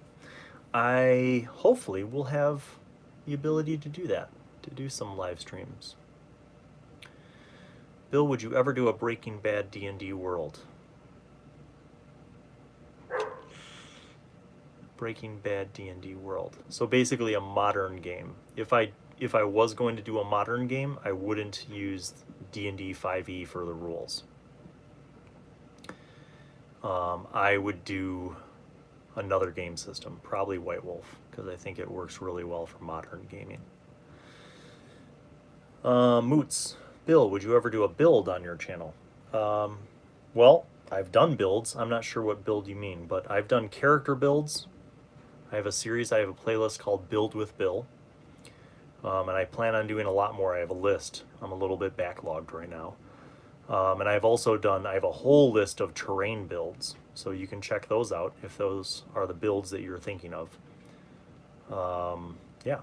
I hopefully will have the ability to do that, to do some live streams. Bill, would you ever do a Breaking Bad D&D world? Breaking Bad D&D world. So basically a modern game. If I was going to do a modern game, I wouldn't use D&D 5e for the rules. I would do another game system, probably White Wolf, because I think it works really well for modern gaming. Moots, Bill, would you ever do a build on your channel? Well, I've done builds. I'm not sure what build you mean, but I've done character builds. I have a series, I have a playlist called Build with Bill. And I plan on doing a lot more. I have a list. I'm a little bit backlogged right now. And I've also done, I have a whole list of terrain builds. So you can check those out if those are the builds that you're thinking of. Yeah.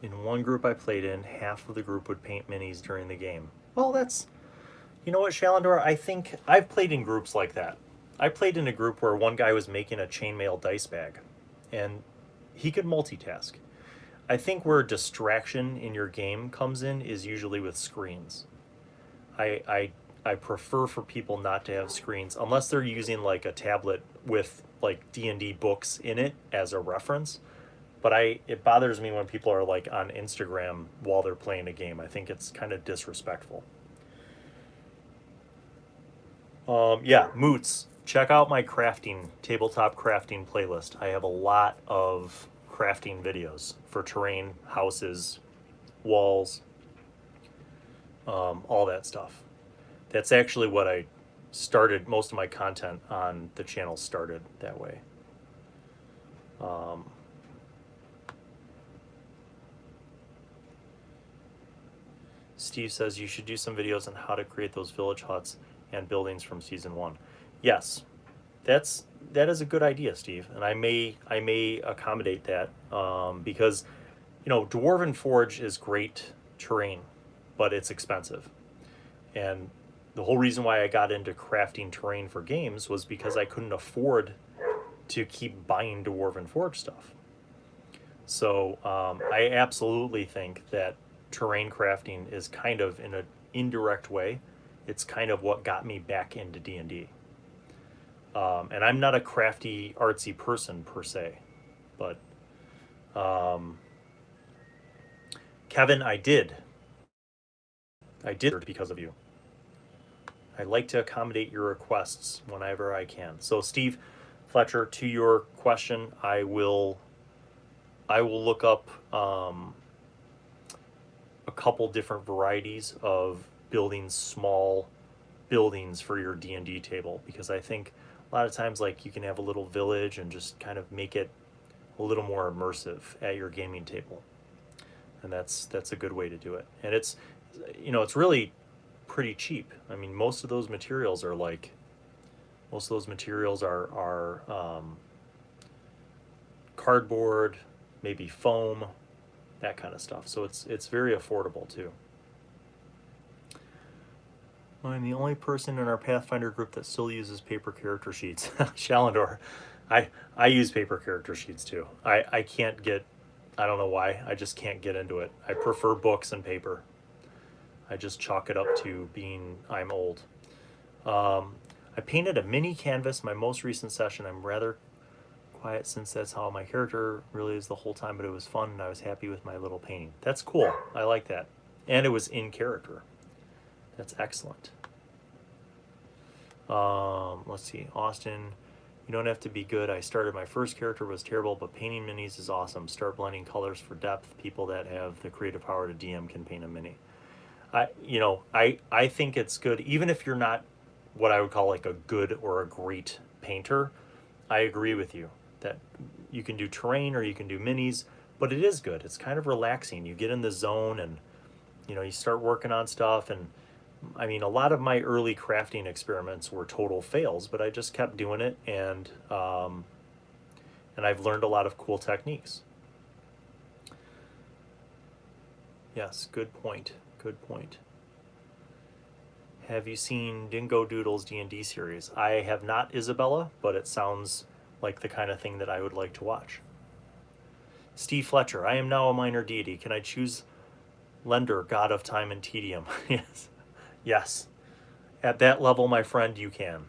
In one group I played in, half of the group would paint minis during the game. Well, that's, you know what, Shalendor, I think I've played in groups like that. I played in a group where one guy was making a chainmail dice bag, and he could multitask. I think where distraction in your game comes in is usually with screens. I prefer for people not to have screens unless they're using like a tablet with like D&D books in it as a reference. But it bothers me when people are like on Instagram while they're playing a game. I think it's kind of disrespectful. Yeah, Moots, check out my crafting, tabletop crafting playlist. I have a lot of crafting videos for terrain, houses, walls, all that stuff. That's actually what I started, most of my content on the channel started that way. Steve says you should do some videos on how to create those village huts and buildings from season 1. Yes, that is a good idea, Steve, and I may accommodate that, because, you know, Dwarven Forge is great terrain, but it's expensive. And the whole reason why I got into crafting terrain for games was because I couldn't afford to keep buying Dwarven Forge stuff. So I absolutely think that terrain crafting is kind of, in an indirect way, it's kind of what got me back into D&D. And I'm not a crafty, artsy person per se, but Kevin, I did because of you. I like to accommodate your requests whenever I can. So Steve, Fletcher, to your question, I will look up a couple different varieties of building small buildings for your D&D table, because I think a lot of times, like, you can have a little village and just kind of make it a little more immersive at your gaming table, and that's a good way to do it. And it's, you know, it's really pretty cheap. I mean, most of those materials are cardboard, maybe foam, that kind of stuff. So it's very affordable too. I'm the only person in our Pathfinder group that still uses paper character sheets. Shalendor, I use paper character sheets too. I can't get, I don't know why, I just can't get into it. I prefer books and paper. I just chalk it up to being, I'm old. I painted a mini canvas my most recent session. I'm rather quiet since that's how my character really is the whole time, but it was fun and I was happy with my little painting. That's cool. I like that. And it was in character. That's excellent. Let's see, Austin. You don't have to be good. I started, my first character was terrible, but painting minis is awesome. Start blending colors for depth. People that have the creative power to DM can paint a mini. I think it's good, even if you're not what I would call like a good or a great painter. I agree with you that you can do terrain or you can do minis, but it is good. It's kind of relaxing. You get in the zone and, you start working on stuff. And I mean, a lot of my early crafting experiments were total fails, but I just kept doing it, and I've learned a lot of cool techniques. Yes, good point. Good point. Have you seen Dingo Doodle's D&D series? I have not, Isabella, but it sounds like the kind of thing that I would like to watch. Steve Fletcher, I am now a minor deity. Can I choose Lender, God of Time and Tedium? Yes. Yes. At that level, my friend, you can.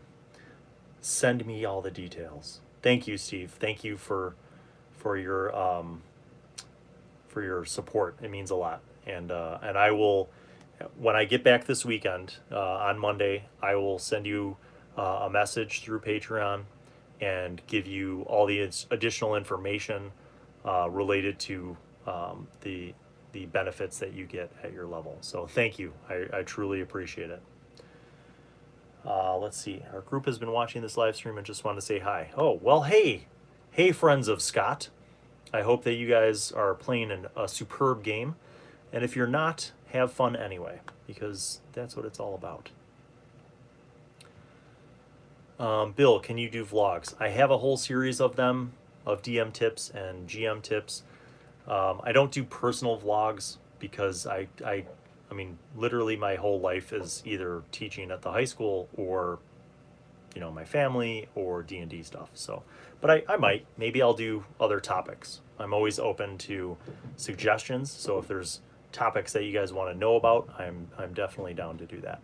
Send me all the details. Thank you, Steve. Thank you for your support. It means a lot. And I will, when I get back this weekend, on Monday, I will send you a message through Patreon and give you all the additional information related to the benefits that you get at your level. So thank you. I truly appreciate it. Let's see. Our group has been watching this live stream and just wanted to say hi. Oh, well, hey, friends of Scott. I hope that you guys are playing a superb game. And if you're not, have fun anyway, because that's what it's all about. Bill, can you do vlogs? I have a whole series of them, of DM tips and GM tips. I don't do personal vlogs because I mean, literally my whole life is either teaching at the high school or, my family or D&D stuff. So, but maybe I'll do other topics. I'm always open to suggestions. So if there's topics that you guys want to know about, I'm definitely down to do that.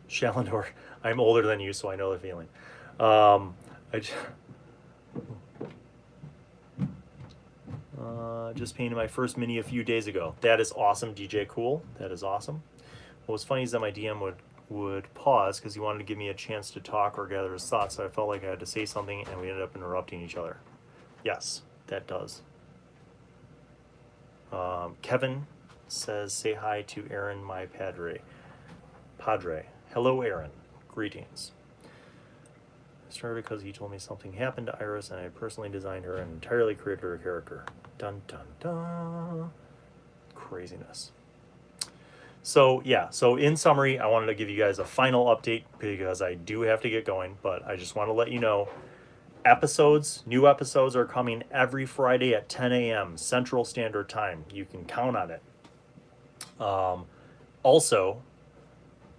Shalendor, I'm older than you, so I know the feeling. Just painted my first mini a few days ago. That is awesome, DJ Cool. That is awesome. What was funny is that my DM would pause because he wanted to give me a chance to talk or gather his thoughts, so I felt like I had to say something, and we ended up interrupting each other. Yes, that does. Kevin says, say hi to Aaron, my padre. Hello, Aaron. Greetings. I started because he told me something happened to Iris, and I personally designed her and entirely created her character. Dun, dun, dun. Craziness. So, yeah. So, in summary, I wanted to give you guys a final update because I do have to get going, but I just want to let you know new episodes are coming every Friday at 10 a.m. Central Standard Time. You can count on it. Also,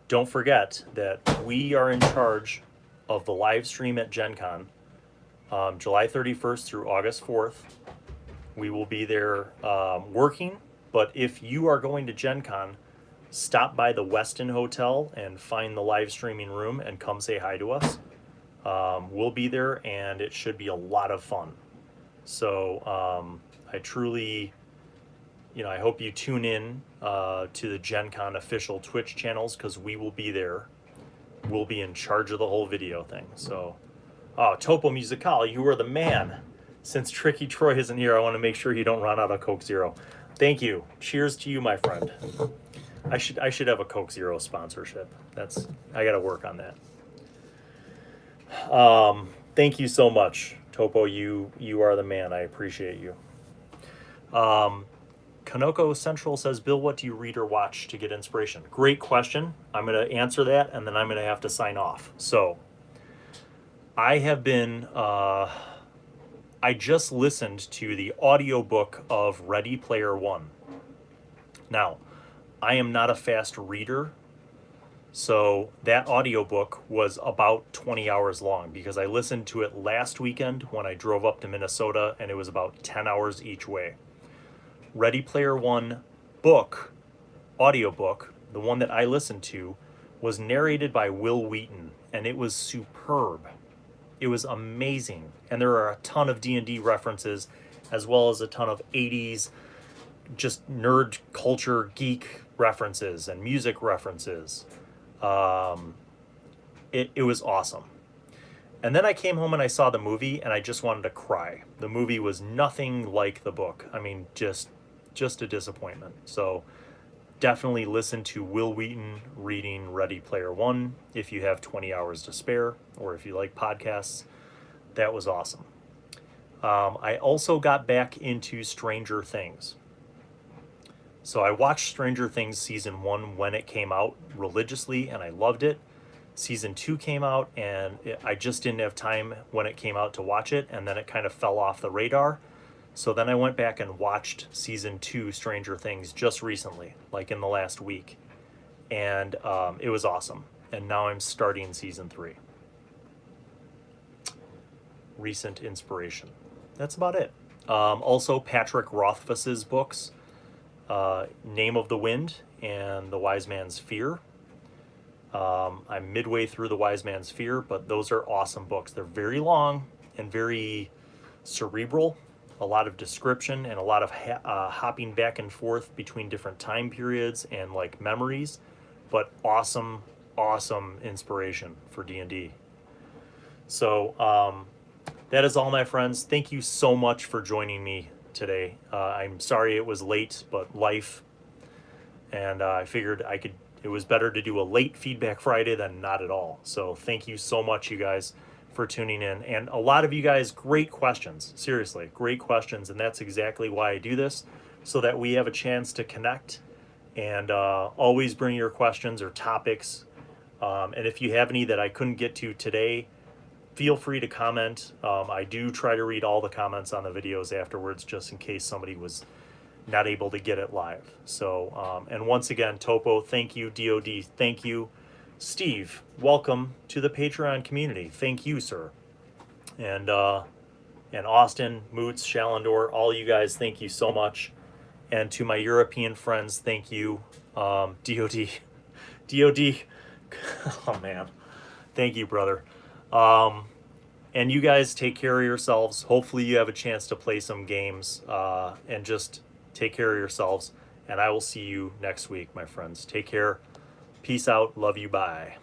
don't forget that we are in charge of the live stream at Gen Con, July 31st through August 4th. We will be there working, but if you are going to Gen Con, stop by the Westin Hotel and find the live streaming room and come say hi to us. We'll be there, and it should be a lot of fun. So I truly, I hope you tune in to the Gen Con official Twitch channels, because we will be there. We'll be in charge of the whole video thing. So, TopoMusicale, you are the man. Since Tricky Troy isn't here, I want to make sure you don't run out of Coke Zero. Thank you. Cheers to you, my friend. I should have a Coke Zero sponsorship. I got to work on that. Thank you so much, Topo. You are the man. I appreciate you. Kanoko Central says, Bill, what do you read or watch to get inspiration? Great question. I'm going to answer that, and then I'm going to have to sign off. So, I have been, I just listened to the audiobook of Ready Player One. Now, I am not a fast reader, so that audiobook was about 20 hours long because I listened to it last weekend when I drove up to Minnesota, and it was about 10 hours each way. Ready Player One audiobook, the one that I listened to, was narrated by Will Wheaton, and it was superb. It was amazing, and there are a ton of D&D references, as well as a ton of 80s just nerd culture geek references and music references. It was awesome. And then I came home and I saw the movie, and I just wanted to cry. The movie was nothing like the book. I mean, just a disappointment. So definitely listen to Will Wheaton reading Ready Player One if you have 20 hours to spare, or if you like podcasts. That was awesome. I also got back into Stranger Things. So I watched Stranger Things season 1 when it came out religiously, and I loved it. Season 2 came out, and I just didn't have time when it came out to watch it, and then it kind of fell off the radar. So then I went back and watched season 2 Stranger Things just recently, like in the last week. And it was awesome. And now I'm starting season 3. Recent inspiration. That's about it. Also, Patrick Rothfuss's books, Name of the Wind and The Wise Man's Fear. I'm midway through The Wise Man's Fear, but those are awesome books. They're very long and very cerebral. A lot of description and a lot of hopping back and forth between different time periods and like memories, but awesome inspiration for D&D. So that is all, my friends. Thank you so much for joining me today. I'm sorry it was late, but life, and I figured it was better to do a late Feedback Friday than not at all. So thank you so much, you guys, for tuning in. And a lot of you guys, great questions. Seriously, great questions. And that's exactly why I do this, so that we have a chance to connect. And always bring your questions or topics. And if you have any that I couldn't get to today, feel free to comment. I do try to read all the comments on the videos afterwards, just in case somebody was not able to get it live. So, and once again, Topo, thank you. DoD, thank you. Steve, welcome to the Patreon community. Thank you, sir. And Austin, Moots, Shallandor, all you guys, thank you so much. And to my European friends, thank you. DoD, oh man, thank you, brother. And you guys take care of yourselves. Hopefully you have a chance to play some games, and just take care of yourselves. And I will see you next week, my friends. Take care. Peace out. Love you. Bye.